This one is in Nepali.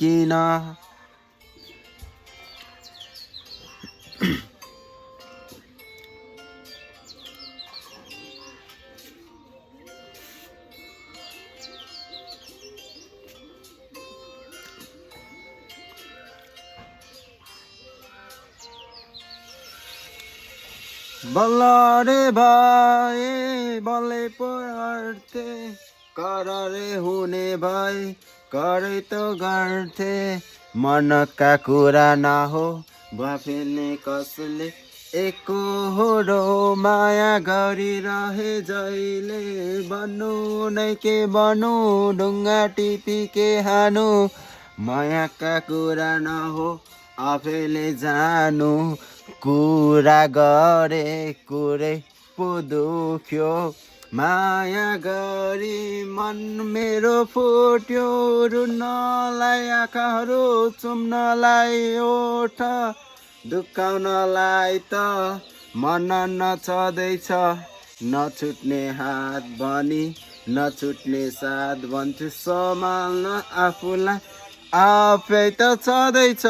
किन बल्ल रे भाइ बल्लै पढ्थे कर रे हुने भाइ करै त गर्थे मनका कुरा नहो बाफेल्ने कसले एकहोरो माया गरिरहे जहिले बन्नु नै के बनु ढुङ्गा टिपी के हानु मायाका कुरा नहो आफैले जानु कुरा गरे कुरै पो दुख्यो माया गरी मन मेरो फुट्यो रुन्नलाई आँखाहरू चुम्नलाई ओठ दुखाउनलाई त मन नछदैछ नछुट्ने हात भनी नछुट्ने साथ भन्छु सम्हाल्न आफूलाई आफै त छँदैछ